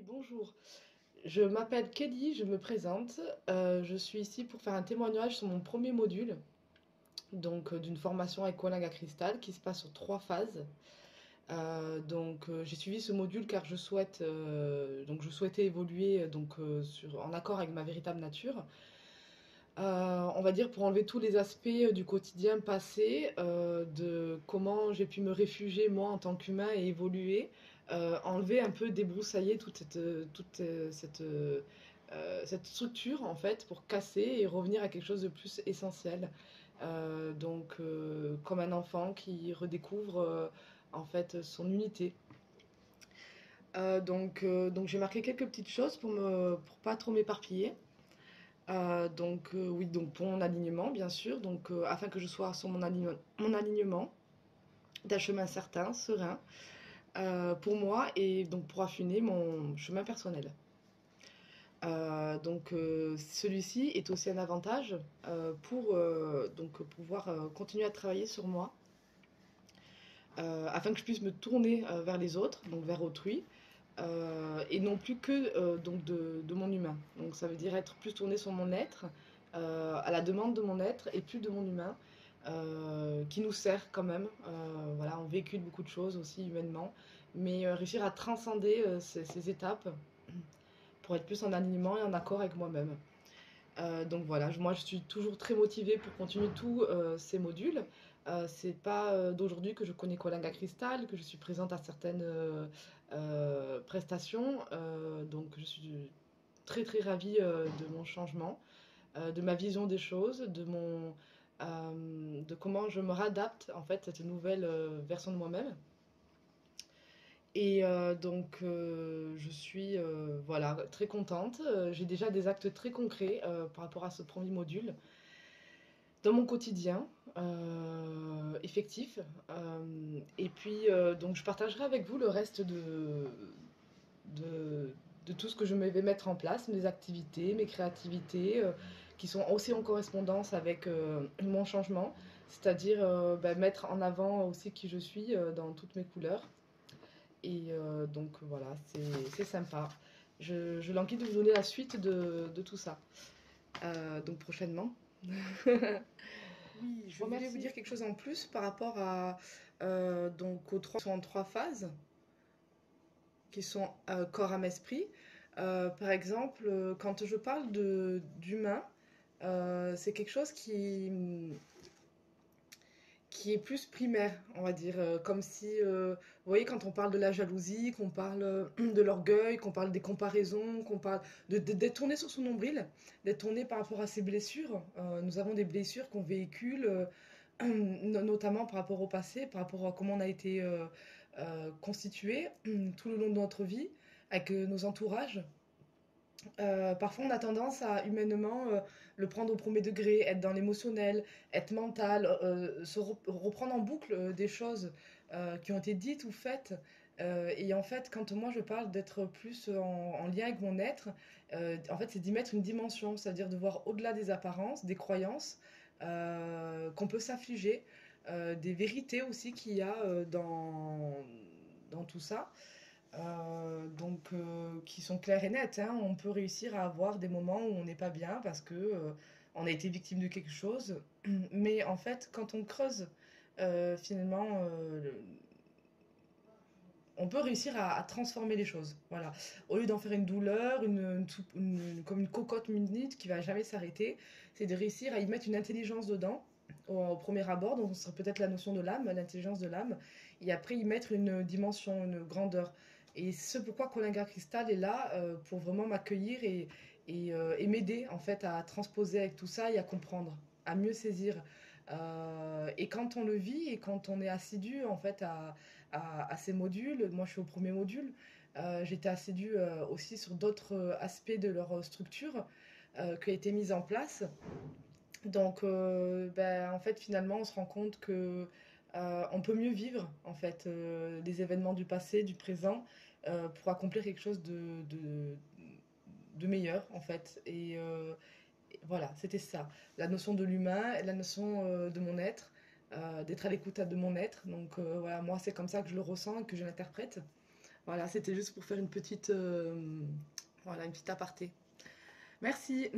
Bonjour, je m'appelle Kelly, je me présente. Je suis ici pour faire un témoignage sur mon premier module, d'une formation Ecolingue à Cristal qui se passe sur 3 phases. J'ai suivi ce module car je souhaitais évoluer en accord avec ma véritable nature. On va dire pour enlever tous les aspects du quotidien passé, de comment j'ai pu me réfugier moi en tant qu'humain et évoluer, enlever un peu, débroussailler cette structure en fait pour casser et revenir à quelque chose de plus essentiel. Comme un enfant qui redécouvre en fait son unité. J'ai marqué quelques petites choses pour pas trop m'éparpiller. Oui, donc pour mon alignement, bien sûr, afin que je sois sur mon alignement, d'un chemin certain, serein, pour moi et donc pour affiner mon chemin personnel. Celui-ci est aussi un avantage pour pouvoir continuer à travailler sur moi, afin que je puisse me tourner vers les autres, donc vers autrui, et non plus que de mon humain. Donc ça veut dire être plus tourné sur mon être, à la demande de mon être et plus de mon humain, qui nous sert quand même. Voilà, on véhicule beaucoup de choses aussi humainement, mais réussir à transcender ces étapes pour être plus en alignement et en accord avec moi-même. Moi je suis toujours très motivée pour continuer tous ces modules. C'est pas d'aujourd'hui que je connais Colinga Cristal, que je suis présente à certaines prestations. Je suis très très ravie de mon changement, de ma vision des choses, de comment je me réadapte en fait à cette nouvelle version de moi-même. Je suis voilà, très contente. J'ai déjà des actes très concrets par rapport à ce premier module dans mon quotidien effectif. Je partagerai avec vous le reste de, de tout ce que je vais mettre en place, mes activités, mes créativités, qui sont aussi en correspondance avec mon changement, c'est-à-dire mettre en avant aussi qui je suis dans toutes mes couleurs. Voilà, c'est sympa. Je languis de vous donner la suite de tout ça. Donc prochainement. Oui, Je je voulais vous remercie. dire quelque chose en plus par rapport aux 3 qui sont corps, âme, esprit. Par exemple, quand je parle d'humain, c'est quelque chose qui est plus primaire, on va dire. Comme si, vous voyez, quand on parle de la jalousie, qu'on parle de l'orgueil, qu'on parle des comparaisons, qu'on parle d'être tourné sur son nombril, d'être tourné par rapport à ses blessures. Nous avons des blessures qu'on véhicule, notamment par rapport au passé, par rapport à comment on a été constitué tout le long de notre vie, avec nos entourages. Parfois, on a tendance à humainement le prendre au premier degré, être dans l'émotionnel, être mental, reprendre en boucle des choses qui ont été dites ou faites. Et en fait, quand moi je parle d'être plus en lien avec mon être, en fait, c'est d'y mettre une dimension, c'est-à-dire de voir au-delà des apparences, des croyances qu'on peut s'affliger, des vérités aussi qu'il y a dans tout ça. Qui sont clairs et nets, hein. On peut réussir à avoir des moments où on n'est pas bien parce que on a été victime de quelque chose. Mais en fait, quand on creuse, finalement, on peut réussir à transformer les choses. Voilà. Au lieu d'en faire une douleur, comme une cocotte minute qui va jamais s'arrêter, c'est de réussir à y mettre une intelligence dedans. Au premier abord, donc ce serait peut-être la notion de l'âme, l'intelligence de l'âme, et après y mettre une dimension, une grandeur. Et c'est pourquoi Colinga Cristal est là pour vraiment m'accueillir et m'aider en fait à transposer avec tout ça et à comprendre, à mieux saisir. Et quand on le vit et quand on est assidu en fait à ces modules, moi je suis au premier module, j'étais assidue aussi sur d'autres aspects de leur structure qui a été mise en place. En fait, finalement, on se rend compte que on peut mieux vivre en fait les événements du passé, du présent, pour accomplir quelque chose de meilleur en fait. Et voilà, c'était ça. La notion de l'humain, la notion de mon être, d'être à l'écoute de mon être. Voilà, moi c'est comme ça que je le ressens et que je l'interprète. Voilà, c'était juste pour faire une petite, voilà, une petite aparté. Merci.